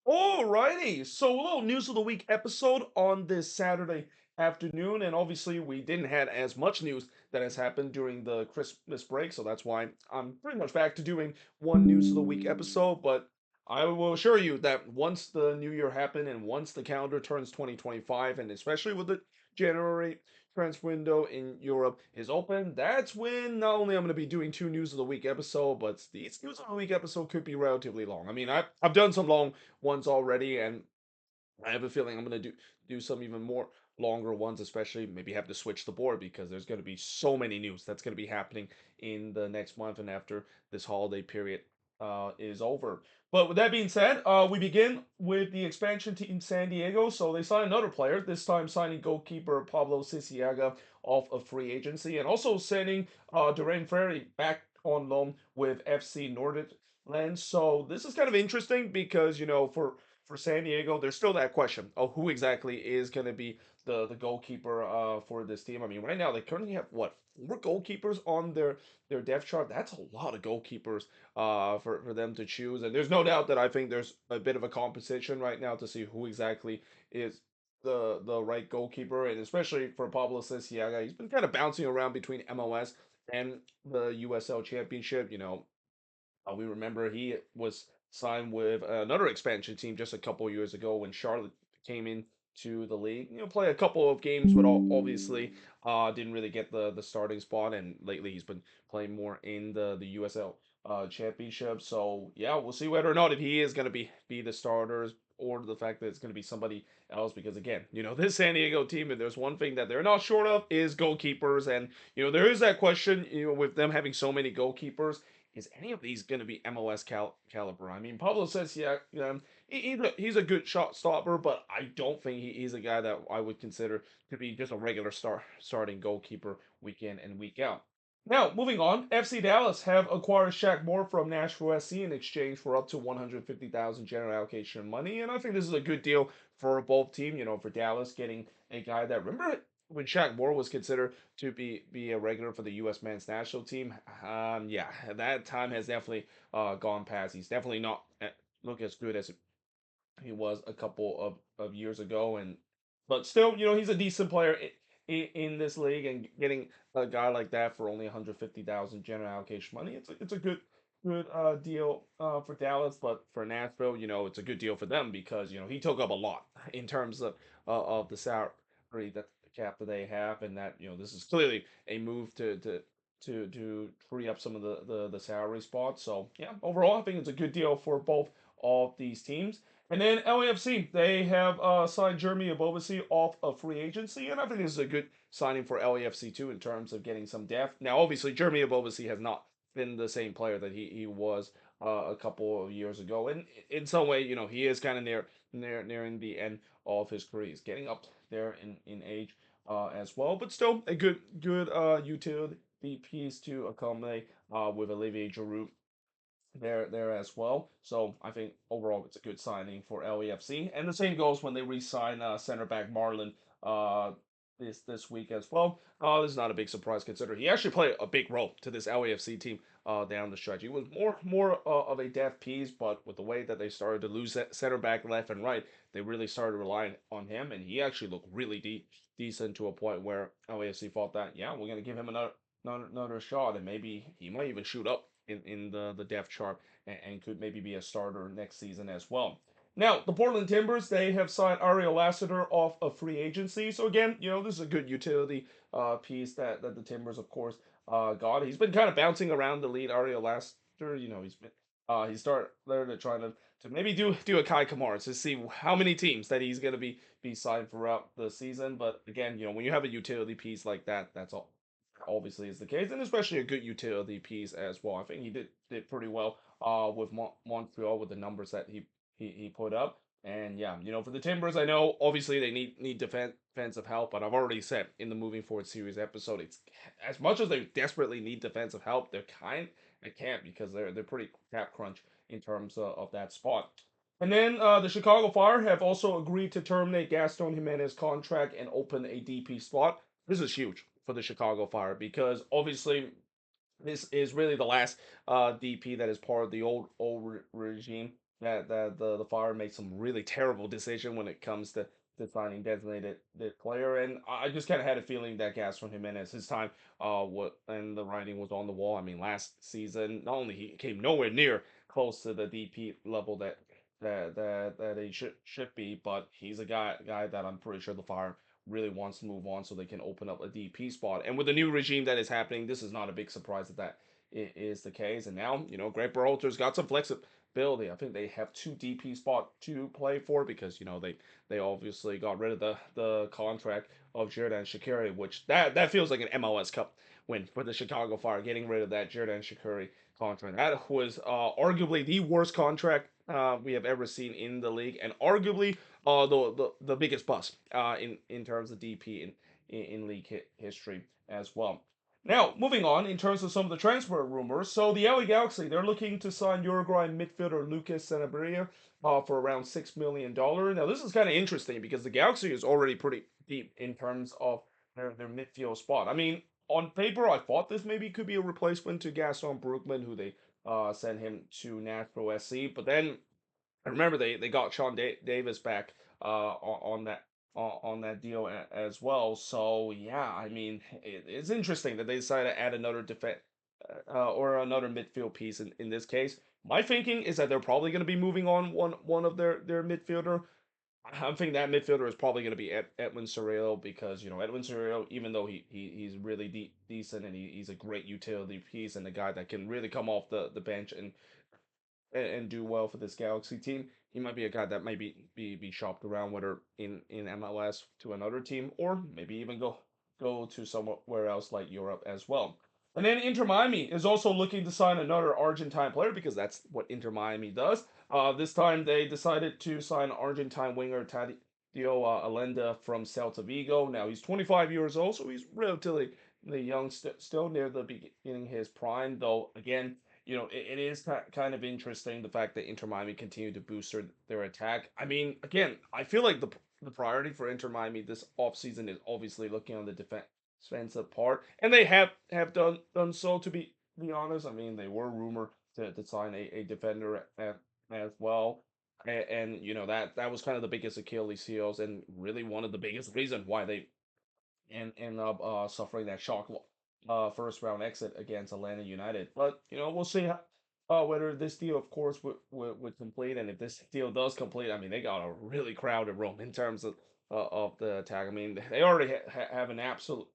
Alrighty, so a little news of the week episode on this Saturday afternoon, and obviously we didn't had as much news that has happened during the Christmas break, so that's why I'm pretty much back to doing one news of the week episode. But I will assure you that once the new year happened and once the calendar turns 2025, and especially with the January transfer window in Europe is open, that's when not only I'm going to be doing two news of the week episode, but these news of the week episode could be relatively long. I mean, I've done some long ones already, and I have a feeling I'm gonna do some even more longer ones, especially maybe have to switch the board because there's gonna be so many news that's gonna be happening in the next month and after this holiday period is over. But with that being said, we begin with the expansion team San Diego. So they signed another player, this time signing goalkeeper Pablo Sisenga off of free agency, and also sending Duran Ferry back on loan with FC Nordland. So this is kind of interesting because for San Diego, there's still that question of who exactly is going to be the goalkeeper for this team. I mean, right now they currently have what, four goalkeepers on their depth chart. That's a lot of goalkeepers for them to choose, and there's no doubt that I think there's a bit of a competition right now to see who exactly is the right goalkeeper, and especially for Pablo Sisenga, he's been kind of bouncing around between MLS and the USL Championship. We remember he was signed with another expansion team just a couple years ago when Charlotte came in to the league. Play a couple of games, but obviously didn't really get the starting spot. And lately he's been playing more in the USL Championship. So yeah, we'll see whether or not if he is going to be the starters or the fact that it's going to be somebody else. Because again, this San Diego team, if there's one thing that they're not short of is goalkeepers, and there is that question. With them having so many goalkeepers, is any of these going to be MLS caliber? I mean, Pablo says, yeah, he's a good shot stopper, but I don't think he's a guy that I would consider to be just a regular starting goalkeeper week in and week out. Now, moving on, FC Dallas have acquired Shaq Moore from Nashville SC in exchange for up to 150,000 general allocation money, and I think this is a good deal for both team. For Dallas getting a guy that, remember when Shaq Moore was considered to be a regular for the U.S. men's national team. Yeah, that time has definitely gone past. He's definitely not look as good as he was a couple of years ago, and but still, he's a decent player in this league, and getting a guy like that for only 150,000 general allocation money, it's a good deal for Dallas, but for Nashville, it's a good deal for them because he took up a lot in terms of the salary that the cap that they have, and that this is clearly a move to free up some of the salary spots. So yeah, overall, I think it's a good deal for both of these teams. And then LAFC, they have signed Jeremy Abovasi off of free agency, and I think this is a good signing for LAFC too in terms of getting some depth. Now, obviously, Jeremy Abovasi has not been the same player that he was a couple of years ago, and in some way, he is kind of nearing the end of his career. He's getting up there in age as well, but still a good utility piece to accommodate with Olivier Giroud there as well. So I think overall it's a good signing for LAFC. And the same goes when they re-sign center back Marlon uh, this week as well. This is not a big surprise considering he actually played a big role to this LAFC team down the stretch. He was more of a depth piece, but with the way that they started to lose center back left and right, they really started relying on him, and he actually looked really decent to a point where LAFC thought that, yeah, we're gonna give him another shot, and maybe he might even shoot up in the depth chart, and could maybe be a starter next season as well. Now, the Portland Timbers, they have signed Ariel Lassiter off of free agency. So again, this is a good utility piece that the Timbers, of course, got. He's been kind of bouncing around the lead, Ariel Lassiter. He started there to try to maybe do a Kai Kamara to see how many teams that he's going to be signed throughout the season. But again, when you have a utility piece like that, that's all obviously is the case, and especially a good utility piece as well. I think he did pretty well with Montreal with the numbers that he put up. And yeah, for the Timbers, I know obviously they need defensive help, but I've already said in the moving forward series episode, it's as much as they desperately need defensive help, they can't because they're pretty cap crunch in terms of that spot. And then the Chicago Fire have also agreed to terminate Gaston Jimenez's contract and open a DP spot. This is huge for the Chicago Fire because obviously this is really the last DP that is part of the old regime. that the Fire made some really terrible decision when it comes to signing designated the player, and I just kind of had a feeling that Gaston Jimenez, his time, what and the writing was on the wall. I mean, last season, not only he came nowhere near close to the DP level that he should be, but he's a guy that I'm pretty sure the Fire really wants to move on so they can open up a DP spot. And with the new regime that is happening, this is not a big surprise that is the case. And now, Greg Berhalter's got some flexibility. I think they have two DP spot to play for because they obviously got rid of the contract of Jordan Shaqiri, which that feels like an MLS Cup win for the Chicago Fire, getting rid of that Jordan Shaqiri contract. That was arguably the worst contract we have ever seen in the league, and arguably the biggest bust in terms of DP in league history as well. Now, moving on in terms of some of the transfer rumors. So the LA Galaxy, they're looking to sign Uruguayan midfielder Lucas Sanabria for around $6 million. Now, this is kind of interesting because the Galaxy is already pretty deep in terms of their midfield spot. I mean, on paper, I thought this maybe could be a replacement to Gaston Brugman, who they sent him to Nashville SC. But then I remember they got Davis back on that deal as well. So yeah, I mean it's interesting that they decided to add another defense or another midfield piece in this case. My thinking is that they're probably going to be moving on one of their midfielder. I'm thinking that midfielder is probably going to be Edwin Cerrillo because Edwin Cerrillo, even though he's really decent and he's a great utility piece and a guy that can really come off the bench and do well for this Galaxy team, he might be a guy that might be shopped around, whether in MLS to another team or maybe even go to somewhere else like Europe as well. And then Inter Miami is also looking to sign another Argentine player because that's what Inter Miami does. This time they decided to sign Argentine winger Tadio Allende from Celta Vigo. Now he's 25 years old, so he's relatively young, still near the beginning of his prime. Though again, it is kind of interesting the fact that Inter Miami continue to boost their attack. I mean, again, I feel like the priority for Inter Miami this offseason is obviously looking on the defensive part, and they have done so. To be honest, I mean, they were rumored to sign a defender as well. And that was kind of the biggest Achilles heels, and really one of the biggest reasons why they end up suffering that shock first round exit against Atlanta United. But we'll see whether this deal, of course, would complete, and if this deal does complete, I mean they got a really crowded room in terms of the attack. I mean they already have an absolute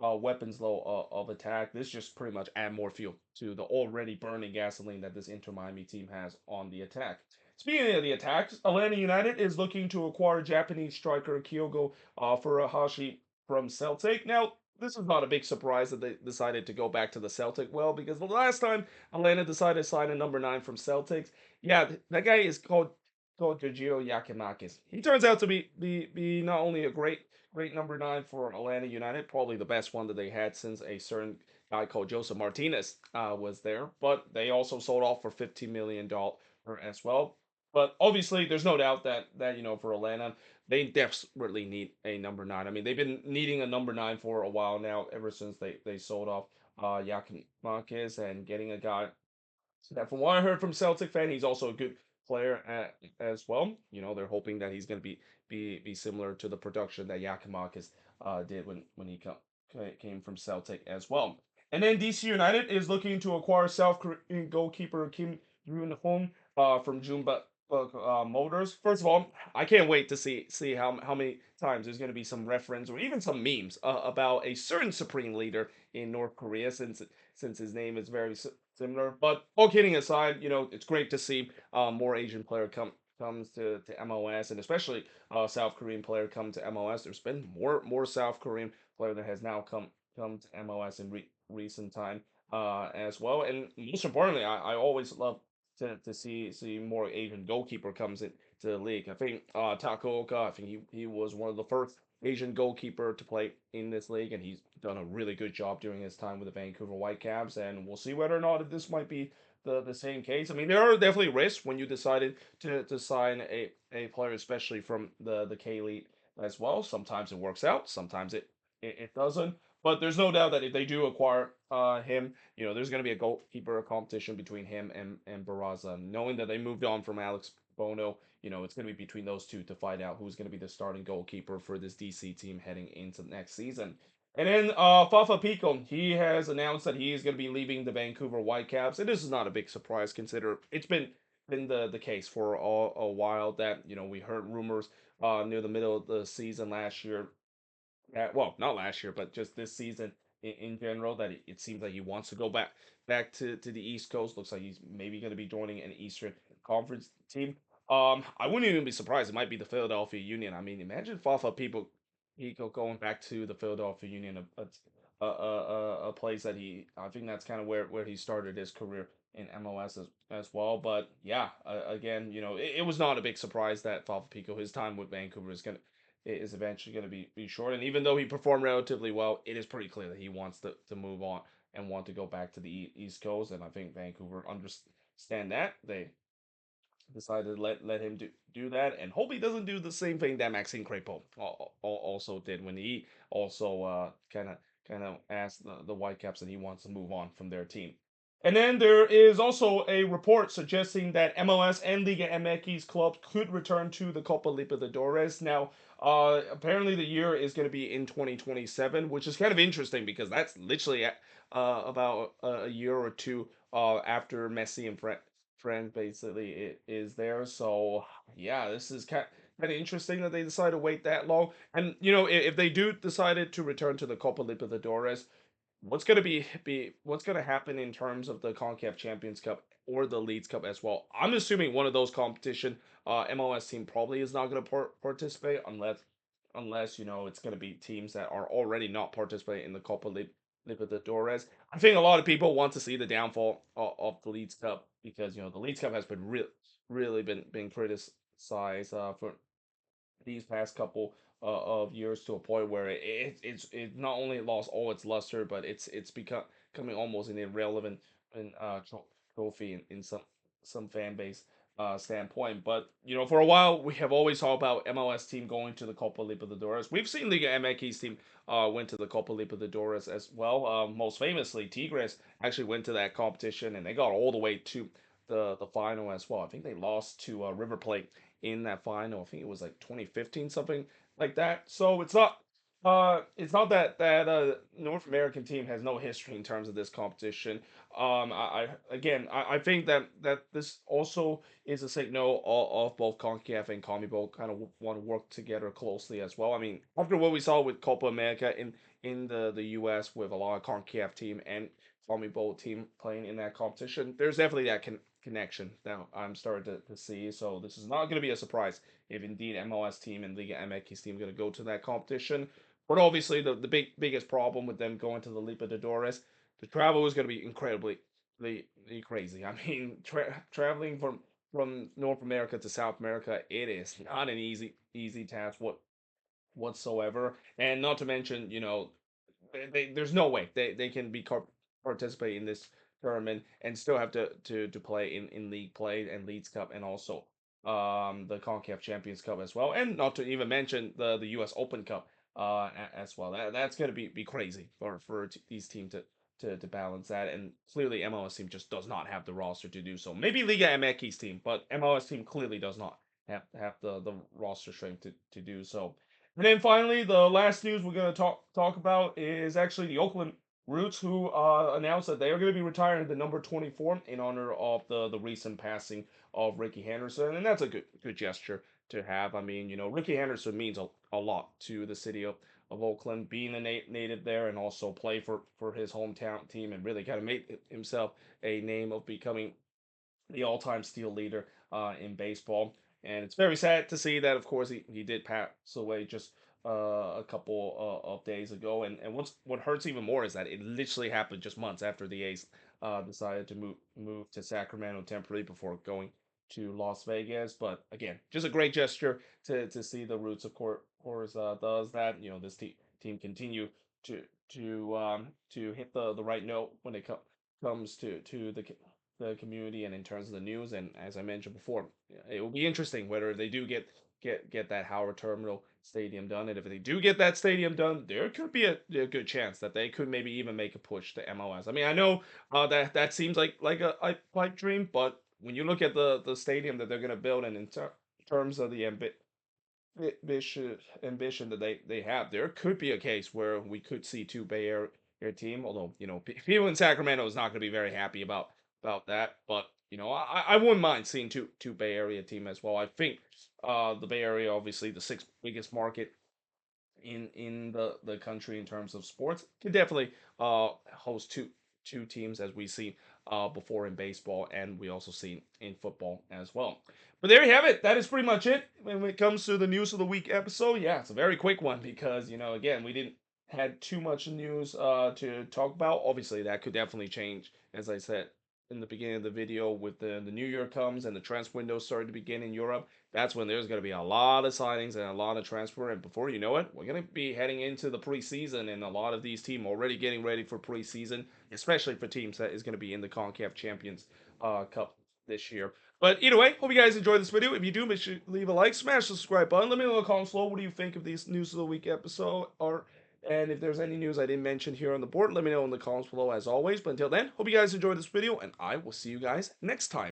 weapons low of attack. This just pretty much add more fuel to the already burning gasoline that this Inter Miami team has on the attack. Speaking of the attacks, Atlanta United is looking to acquire Japanese striker Kyogo Furuhashi from Celtic. Now, this is not a big surprise that they decided to go back to the Celtic well, because the last time Atlanta decided to sign a number 9 from Celtics, yeah, that guy is called Giorgio Yakimakis. He turns out to be not only a great number 9 for Atlanta United, probably the best one that they had since a certain guy called Joseph Martinez was there, but they also sold off for $15 million as well. But obviously, there's no doubt that for Atlanta, they desperately need a number 9. I mean, they've been needing a number 9 for a while now, ever since they sold off Yakin Marquez and getting a guy that, from what I heard from Celtic fan, he's also a good player as well. They're hoping that he's going to be similar to the production that Yakimakis did when he came from Celtic as well. And then DC United is looking to acquire South Korean goalkeeper Kim Yoon Hong from Jumba Motors. First of all, I can't wait to see how many times there's going to be some reference or even some memes about a certain supreme leader in North Korea, since his name is very similar. But all kidding aside, it's great to see more Asian player comes to MLS, and especially South Korean player come to MLS. There's been more South Korean player that has now come to MLS in recent time as well. And most importantly, I always love to see more Asian goalkeeper comes into the league. I think Takaoka, I think he was one of the first Asian goalkeeper to play in this league, and he's done a really good job during his time with the Vancouver Whitecaps. And we'll see whether or not this might be the same case. I mean, there are definitely risks when you decided to sign a player, especially from the K League as well. Sometimes it works out, sometimes it doesn't. But there's no doubt that if they do acquire him, there's going to be a goalkeeper competition between him and Barraza. Knowing that they moved on from Alex Bono, it's going to be between those two to find out who's going to be the starting goalkeeper for this DC team heading into next season. And then Fafa Pico, he has announced that he is going to be leaving the Vancouver Whitecaps. And this is not a big surprise, consider it's been the case for a while that we heard rumors near the middle of the season last year, well, not last year, but just this season in general, that it seems like he wants to go back to the East Coast. Looks like he's maybe going to be joining an Eastern Conference team. I wouldn't even be surprised. It might be the Philadelphia Union. I mean, imagine Fafa people he going back to the Philadelphia Union, a place that I think that's kind of where he started his career in MLS as well. But yeah, again, it was not a big surprise that Fafa Pico, his time with Vancouver is eventually going to be short. And even though he performed relatively well, it is pretty clear that he wants to move on and want to go back to the East Coast. And I think Vancouver understand that. They decided to let him do that, and hope he doesn't do the same thing that Maxime Crepeau also did when he also kind of asked the Whitecaps that he wants to move on from their team. And then there is also a report suggesting that MLS and Liga MX clubs could return to the Copa Libertadores. Now, apparently the year is going to be in 2027, which is kind of interesting because that's literally about a year or two after Messi and Friend basically it is there. So yeah, this is kind of interesting that they decided to wait that long. And if they do decided to return to the Copa Libertadores, what's gonna happen in terms of the CONCACAF Champions Cup or the Leagues Cup as well? I'm assuming one of those competition, MLS team probably is not gonna participate unless it's gonna be teams that are already not participating in the Copa Libertadores. I think a lot of people want to see the downfall of the Leagues Cup because the Leagues Cup has been really been criticized for these past couple of years to a point where it not only lost all its luster, but it's becoming almost an irrelevant trophy in some fan base standpoint. But for a while we have always talked about MLS team going to the Copa Libertadores. We've seen Liga MX team went to the Copa Libertadores as well. Most famously, Tigres actually went to that competition and they got all the way to the final as well. I think they lost to River Plate in that final. I think it was like 2015, something like that. So it's not that North American team has no history in terms of this competition. I think that this also is a signal of both CONCACAF and CONMEBOL kind of want to work together closely as well. I mean, after what we saw with Copa America in the US with a lot of CONCACAF team and CONMEBOL team playing in that competition, there's definitely that connection now I'm starting to see. So this is not going to be a surprise if indeed MLS team and Liga MX team are going to go to that competition. But obviously the biggest problem with them going to the Libertadores, the travel is going to be incredibly crazy. I mean, traveling from North America to South America, it is not an easy task whatsoever. And not to mention, there's no way they can participate in this tournament and still have to play in league play and Leagues Cup and also the CONCACAF Champions Cup as well, and not to even mention the US Open Cup as well. That's gonna be crazy for these teams to balance that, and clearly MLS team just does not have the roster to do so. Maybe Liga MX team, but MLS team clearly does not have the roster strength to do so. And then finally, the last news we're going to talk about is actually the Oakland Roots, who announced that they are going to be retiring the number 24 in honor of the recent passing of Ricky Henderson, and that's a good gesture to have. I mean, Ricky Henderson means a lot to the city of Oakland, being a native there, and also play for his hometown team, and really kind of made himself a name of becoming the all-time steal leader in baseball. And it's very sad to see that, of course, he did pass away just a couple of days ago. And what hurts even more is that it literally happened just months after the A's decided to move to Sacramento temporarily before going to Las Vegas. But again, just a great gesture to see the Roots, of course, does that. This team continue to to hit the right note when it comes to the community and in terms of the news. And as I mentioned before, it will be interesting whether they do get get that Howard Terminal Stadium done. And if they do get that stadium done, there could be a good chance that they could maybe even make a push to MLS. I mean, I know that seems like a pipe dream, but when you look at the stadium that they're gonna build, and in terms of the ambition that they have, there could be a case where we could see two Bay Area team. Although people in Sacramento is not going to be very happy about that. But I wouldn't mind seeing two Bay Area team as well. I think the Bay Area, obviously the sixth biggest market in the country in terms of sports, could definitely host two teams, as we see before in baseball, and we also see in football as well. But there you have it. That is pretty much it when it comes to the news of the week episode. Yeah, it's a very quick one because again, we didn't had too much news to talk about. Obviously, that could definitely change, as I said in the beginning of the video, with the new year comes and the transfer window started to begin in Europe. That's when there's going to be a lot of signings and a lot of transfer. And before you know it, we're going to be heading into the preseason, and a lot of these teams already getting ready for preseason, especially for teams that is going to be in the CONCACAF Champions Cup this year. But either way, hope you guys enjoyed this video. If you do, make sure to leave a like, smash the subscribe button. Let me know in the comments below what do you think of these news of the week episode, and if there's any news I didn't mention here on the board, let me know in the comments below as always. But until then, hope you guys enjoyed this video, and I will see you guys next time.